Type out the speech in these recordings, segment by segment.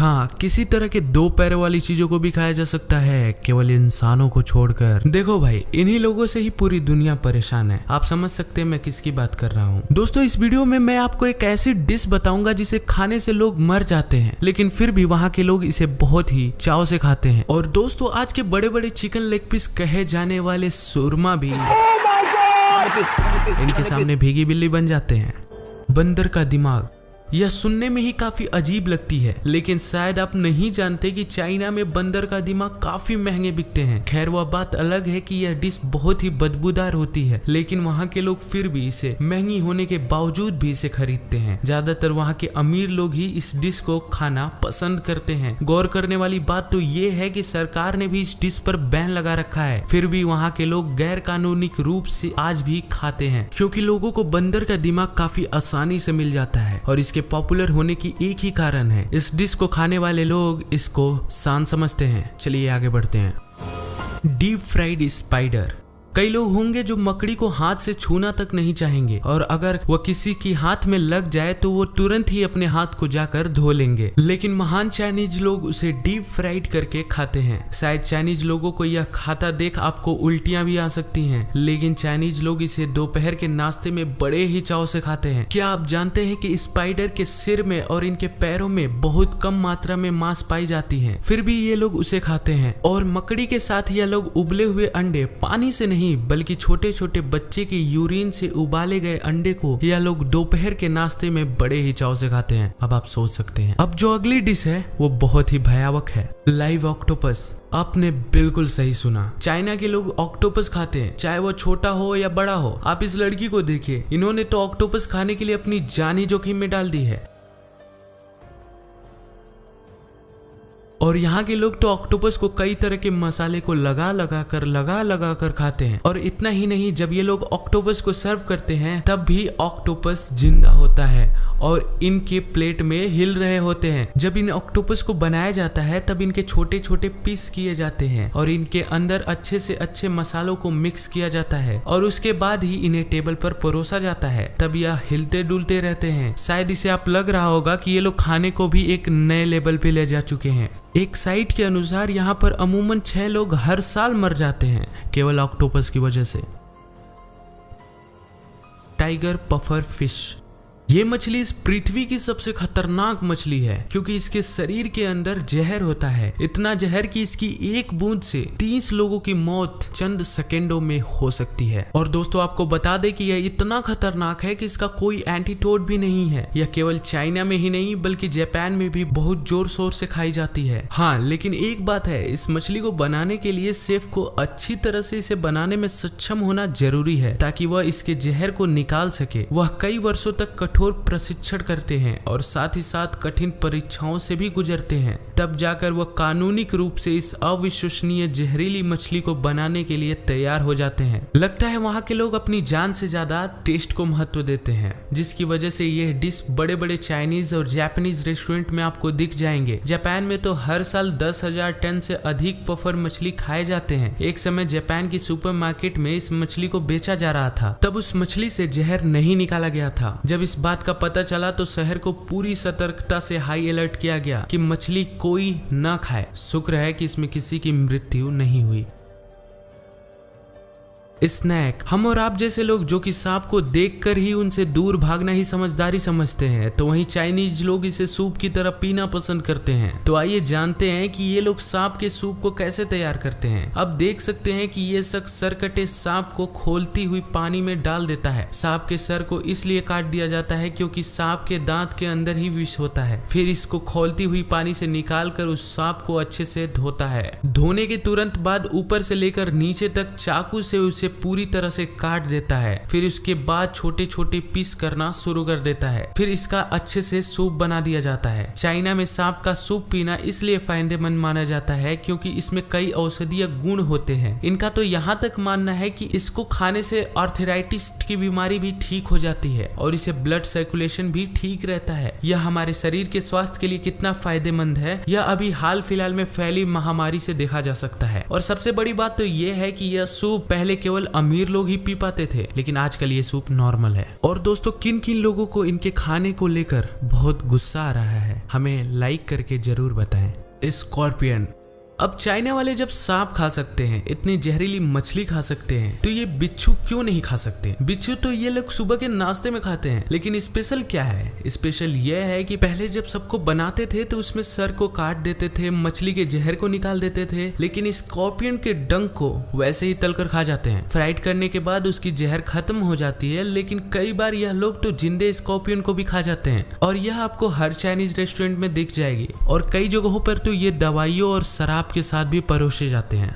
हाँ, किसी तरह के दो पैरों वाली चीजों को भी खाया जा सकता है, केवल इंसानों को छोड़कर। देखो भाई, इन्हीं लोगों से ही पूरी दुनिया परेशान है। आप समझ सकते हैं मैं किसकी बात कर रहा हूँ। दोस्तों, इस वीडियो में मैं आपको एक ऐसी डिश बताऊंगा जिसे खाने से लोग मर जाते हैं, लेकिन फिर भी वहाँ के लोग इसे बहुत ही चाव से खाते हैं। और दोस्तों, आज के बड़े बड़े चिकन लेग पीस कहे जाने वाले सुरमा भी इनके सामने भीगी बिल्ली बन जाते हैं। बंदर का दिमाग, यह सुनने में ही काफी अजीब लगती है, लेकिन शायद आप नहीं जानते कि चाइना में बंदर का दिमाग काफी महंगे बिकते हैं। खैर, वह बात अलग है कि यह डिश बहुत ही बदबूदार होती है, लेकिन वहाँ के लोग फिर भी इसे महंगी होने के बावजूद भी इसे खरीदते हैं। ज्यादातर वहाँ के अमीर लोग ही इस डिश को खाना पसंद करते हैं। गौर करने वाली बात तो ये है कि सरकार ने भी इस डिश पर बैन लगा रखा है, फिर भी वहाँ के लोग गैर कानूनी रूप से आज भी खाते हैं, क्योंकि लोगों को बंदर का दिमाग काफी आसानी से मिल जाता है और इसके पॉपुलर होने की एक ही कारण है, इस डिश को खाने वाले लोग इसको शान समझते हैं। चलिए आगे बढ़ते हैं। Deep fried spider. कई लोग होंगे जो मकड़ी को हाथ से छूना तक नहीं चाहेंगे, और अगर वह किसी की हाथ में लग जाए तो वो तुरंत ही अपने हाथ को जाकर धो लेंगे। लेकिन महान चाइनीज लोग उसे डीप फ्राइड करके खाते हैं। शायद चाइनीज लोगों को यह खाता देख आपको उल्टियां भी आ सकती हैं, लेकिन चाइनीज लोग इसे दोपहर के नाश्ते में बड़े ही चाव से खाते हैं। क्या आप जानते हैं कि स्पाइडर के सिर में और इनके पैरों में बहुत कम मात्रा में मांस पाई जाती है, फिर भी ये लोग उसे खाते हैं। और मकड़ी के साथ यह लोग उबले हुए अंडे, पानी से नहीं बल्कि छोटे छोटे बच्चे के यूरिन से उबाले गए अंडे को यह लोग दोपहर के नाश्ते में बड़े ही चाव से खाते हैं। अब आप सोच सकते हैं। अब जो अगली डिश है वो बहुत ही भयावह है, लाइव ऑक्टोपस। आपने बिल्कुल सही सुना, चाइना के लोग ऑक्टोपस खाते हैं, चाहे वो छोटा हो या बड़ा हो। आप इस लड़की को देखिए, इन्होंने तो ऑक्टोपस खाने के लिए अपनी जान ही जोखिम में डाल दी है। और यहाँ के लोग तो ऑक्टोपस को कई तरह के मसाले को लगा लगा कर खाते हैं। और इतना ही नहीं, जब ये लोग ऑक्टोपस को सर्व करते हैं तब भी ऑक्टोपस जिंदा होता है और इनके प्लेट में हिल रहे होते हैं। जब इन ऑक्टोपस को बनाया जाता है तब इनके छोटे छोटे पीस किए जाते हैं और इनके अंदर अच्छे से अच्छे मसालों को मिक्स किया जाता है और उसके बाद ही इन्हें टेबल पर परोसा जाता है। तब यह हिलते डुलते रहते हैं। शायद इसे आप लग रहा होगा कि ये लोग खाने को भी एक नए लेवल पे ले जा चुके हैं। एक साइट के अनुसार यहाँ पर अमूमन 6 लोग हर साल मर जाते हैं केवल ऑक्टोपस की वजह से। टाइगर पफर फिश, ये मछली इस पृथ्वी की सबसे खतरनाक मछली है, क्योंकि इसके शरीर के अंदर जहर होता है। इतना जहर कि इसकी एक बूंद से 30 लोगों की मौत चंद सेकेंडों में हो सकती है। और दोस्तों, आपको बता दें कि यह इतना खतरनाक है कि इसका कोई एंटीडोट भी नहीं है। यह केवल चाइना में ही नहीं बल्कि जापान में भी बहुत जोर शोर से खाई जाती है। हाँ, लेकिन एक बात है, इस मछली को बनाने के लिए शेफ को अच्छी तरह से इसे बनाने में सक्षम होना जरूरी है, ताकि वह इसके जहर को निकाल सके। वह कई वर्षों तक कठोर प्रशिक्षण करते हैं और साथ ही साथ कठिन परीक्षाओं से भी गुजरते हैं, तब जाकर वह कानूनी रूप से इस अविश्वसनीय जहरीली मछली को बनाने के लिए तैयार हो जाते हैं। लगता है वहाँ के लोग अपनी जान से ज्यादा टेस्ट को महत्व देते हैं, जिसकी वजह से यह डिश बड़े बड़े चाइनीज और जापानीज रेस्टोरेंट में आपको दिख जाएंगे। जापान में तो हर साल 10,000 टन से अधिक पफर मछली खाए जाते हैं। एक समय जापान की सुपरमार्केट में इस मछली को बेचा जा रहा था, तब उस मछली से जहर नहीं निकाला गया था। जब इस बात का पता चला तो शहर को पूरी सतर्कता से हाई अलर्ट किया गया कि मछली कोई न खाए। शुक्र है कि इसमें किसी की मृत्यु नहीं हुई। स्नैक, हम और आप जैसे लोग जो कि सांप को देखकर ही उनसे दूर भागना ही समझदारी समझते हैं, तो वहीं चाइनीज लोग इसे सूप की तरह पीना पसंद करते हैं। तो आइए जानते हैं कि ये लोग सांप के सूप को कैसे तैयार करते हैं। अब देख सकते हैं कि ये शख्स सरकटे सांप को खोलती हुई पानी में डाल देता है। सांप के सर को इसलिए काट दिया जाता है क्योंकि सांप के दांत के अंदर ही विष होता है। फिर इसको खोलती हुई पानी से निकाल कर उस सांप को अच्छे से धोता है। धोने के तुरंत बाद ऊपर से लेकर नीचे तक चाकू से उसे पूरी तरह से काट देता है। फिर उसके बाद छोटे छोटे पीस करना शुरू कर देता है। फिर इसका अच्छे से सूप बना दिया जाता है। चाइना में सांप का सूप पीना इसलिए फायदेमंद माना जाता है क्योंकि इसमें कई औषधीय गुण होते हैं। इनका तो यहाँ तक मानना है कि इसको खाने से आर्थराइटिस की बीमारी भी ठीक हो जाती है और इसे ब्लड सर्कुलेशन भी ठीक रहता है। यह हमारे शरीर के स्वास्थ्य के लिए कितना फायदेमंद है, यह अभी हाल फिलहाल में फैली महामारी से देखा जा सकता है। और सबसे बड़ी बात तो यह है कि यह सूप पहले केवल केवल अमीर लोग ही पी पाते थे, लेकिन आजकल ये सूप नॉर्मल है। और दोस्तों किन किन लोगों को इनके खाने को लेकर बहुत गुस्सा आ रहा है, हमें लाइक करके जरूर बताएं। स्कॉर्पियन। अब चाइना वाले जब सांप खा सकते हैं, इतनी जहरीली मछली खा सकते हैं, तो ये बिच्छू क्यों नहीं खा सकते? बिच्छू तो ये लोग सुबह के नाश्ते में खाते हैं, लेकिन स्पेशल क्या है? स्पेशल यह है कि पहले जब सबको बनाते थे तो उसमें सर को काट देते थे, मछली के जहर को निकाल देते थे, लेकिन स्कॉर्पियन के डंक को वैसे ही तलकर खा जाते हैं। फ्राइड करने के बाद उसकी जहर खत्म हो जाती है, लेकिन कई बार यह लोग तो जिंदे स्कॉर्पियन को भी खा जाते हैं, और यह आपको हर चाइनीज रेस्टोरेंट में दिख जाएगी। और कई जगहों पर तो ये दवाइयों और शराब के साथ भी परोसे जाते हैं।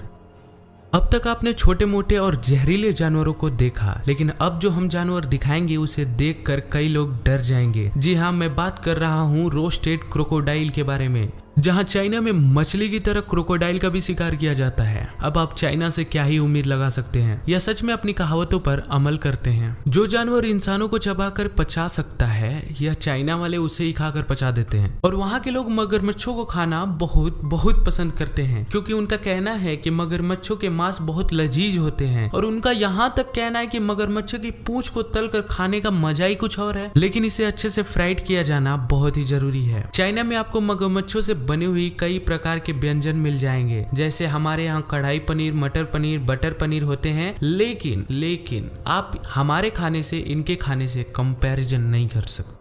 अब तक आपने छोटे मोटे और जहरीले जानवरों को देखा, लेकिन अब जो हम जानवर दिखाएंगे उसे देखकर कई लोग डर जाएंगे। जी हाँ, मैं बात कर रहा हूँ रोस्टेड क्रोकोडाइल के बारे में, जहाँ चाइना में मछली की तरह क्रोकोडाइल का भी शिकार किया जाता है। अब आप चाइना से क्या ही उम्मीद लगा सकते हैं, या सच में अपनी कहावतों पर अमल करते हैं। जो जानवर इंसानों को चबाकर पचा सकता है, यह चाइना वाले उसे ही खाकर पचा देते हैं। और वहाँ के लोग मगरमच्छों को खाना बहुत बहुत पसंद करते हैं, क्योंकि उनका कहना है कि मगरमच्छों के मांस बहुत लजीज होते हैं। और उनका यहाँ तक कहना है कि मगरमच्छ की पूंछ को तलकर खाने का मजा ही कुछ और है, लेकिन इसे अच्छे से फ्राइड किया जाना बहुत ही जरूरी है। चाइना में आपको मगरमच्छों से बनी हुई कई प्रकार के व्यंजन मिल जाएंगे, जैसे हमारे यहाँ कढ़ाई पनीर, मटर पनीर, बटर पनीर होते हैं, लेकिन आप हमारे खाने से इनके खाने से कंपैरिजन नहीं कर सकते।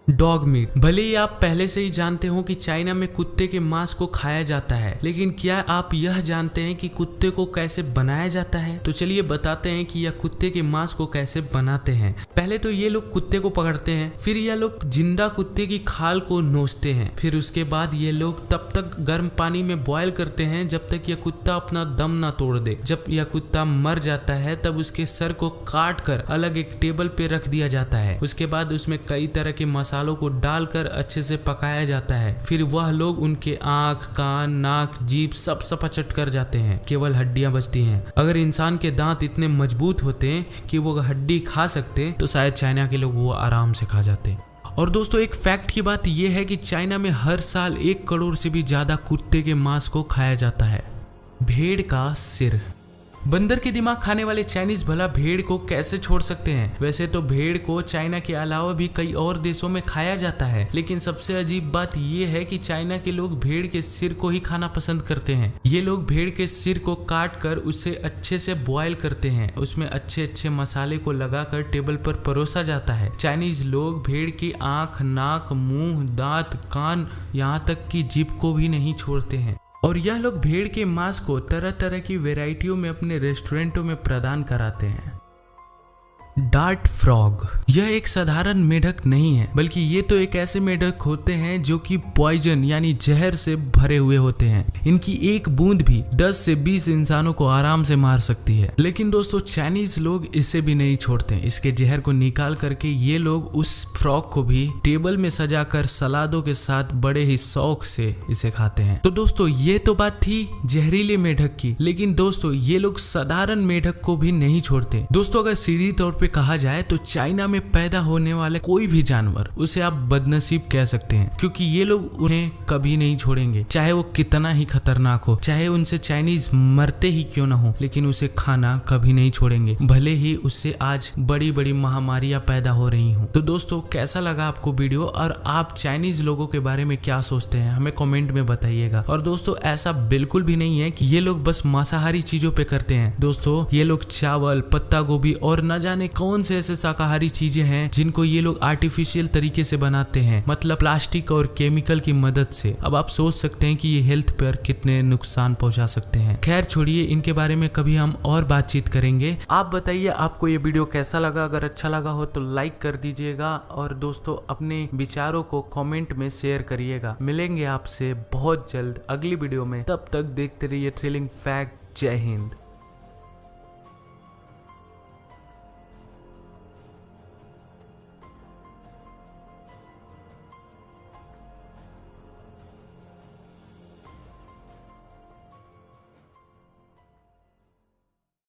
Dog meat. भले ही आप पहले से ही जानते हो कि चाइना में कुत्ते के मांस को खाया जाता है, लेकिन क्या आप यह जानते हैं कि कुत्ते को कैसे बनाया जाता है? तो चलिए बताते हैं कि यह कुत्ते के मांस को कैसे बनाते हैं। पहले तो ये लोग कुत्ते को पकड़ते हैं, फिर यह लोग जिंदा कुत्ते की खाल को नोचते हैं, फिर उसके बाद ये लोग तब तक गर्म पानी में बॉयल करते हैं जब तक यह कुत्ता अपना दम ना तोड़ दे। जब यह कुत्ता मर जाता है तब उसके सर को काट कर अलग एक टेबल पे रख दिया जाता है। उसके बाद उसमें कई तरह के मसालों को डालकर अच्छे से पकाया जाता है। फिर वह लोग उनके आंख, कान, नाक, जीभ सब सपाचट कर जाते हैं, केवल हड्डियां बचती हैं। अगर इंसान के दांत इतने मजबूत होते कि वो हड्डी खा सकते तो शायद चाइना के लोग वो आराम से खा जाते। और दोस्तों एक फैक्ट की बात यह है कि चाइना में हर साल 1 करोड़ से भी ज्यादा कुत्ते के मांस को खाया जाता है। भेड़ का सिर। बंदर के दिमाग खाने वाले चाइनीज भला भेड़ को कैसे छोड़ सकते हैं? वैसे तो भेड़ को चाइना के अलावा भी कई और देशों में खाया जाता है, लेकिन सबसे अजीब बात यह है कि चाइना के लोग भेड़ के सिर को ही खाना पसंद करते हैं। ये लोग भेड़ के सिर को काट कर उसे अच्छे से बॉयल करते हैं, उसमें अच्छे अच्छे मसाले को लगाकर टेबल पर परोसा जाता है। चाइनीज लोग भेड़ की आंख, नाक, मुंह, दांत, कान, यहाँ तक कि जीभ को भी नहीं छोड़ते हैं। और यह लोग भेड़ के मांस को तरह तरह की वैरायटियों में अपने रेस्टोरेंटों में प्रदान कराते हैं। Dart frog. यह एक साधारण मेढक नहीं है, बल्कि ये तो एक ऐसे मेढक होते हैं जो कि पॉइजन यानी जहर से भरे हुए होते हैं। इनकी एक बूंद भी 10 से 20 इंसानों को आराम से मार सकती है। लेकिन दोस्तों चाइनीज लोग इसे भी नहीं छोड़ते। इसके जहर को निकाल करके ये लोग उस फ्रॉग को भी टेबल में सजाकर सलादों के साथ बड़े ही शौक से इसे खाते हैं। तो दोस्तों ये तो बात थी जहरीले मेढक की, लेकिन दोस्तों ये लोग साधारण मेढक को भी नहीं छोड़ते। दोस्तों अगर सीधी तौर पे कहा जाए तो चाइना में पैदा होने वाले कोई भी जानवर, उसे आप बदनसीब कह सकते हैं, क्योंकि ये लोग उन्हें कभी नहीं छोड़ेंगे, चाहे वो कितना ही खतरनाक हो, चाहे उनसे चाइनीज मरते ही क्यों ना हो, लेकिन उसे खाना कभी नहीं छोड़ेंगे, भले ही उससे आज बड़ी बड़ी महामारियां पैदा हो रही हूँ। तो दोस्तों कैसा लगा आपको वीडियो, और आप चाइनीज लोगों के बारे में क्या सोचते हैं हमें कमेंट में बताइएगा। और दोस्तों ऐसा बिल्कुल भी नहीं है कि ये लोग बस मांसाहारी चीजों पे करते हैं। दोस्तों ये लोग चावल, पत्ता गोभी और न जाने कौन से ऐसे शाकाहारी चीजें हैं जिनको ये लोग आर्टिफिशियल तरीके से बनाते हैं, मतलब प्लास्टिक और केमिकल की मदद से। अब आप सोच सकते हैं कि ये हेल्थ पर कितने नुकसान पहुंचा सकते हैं। खैर छोड़िए, इनके बारे में कभी हम और बातचीत करेंगे। आप बताइए आपको ये वीडियो कैसा लगा। अगर अच्छा लगा हो तो लाइक कर दीजिएगा, और दोस्तों अपने विचारों को कमेंट में शेयर करिएगा। मिलेंगे आपसे बहुत जल्द अगली वीडियो में, तब तक देखते रहिए थ्रिलिंग फैक्ट। जय हिंद।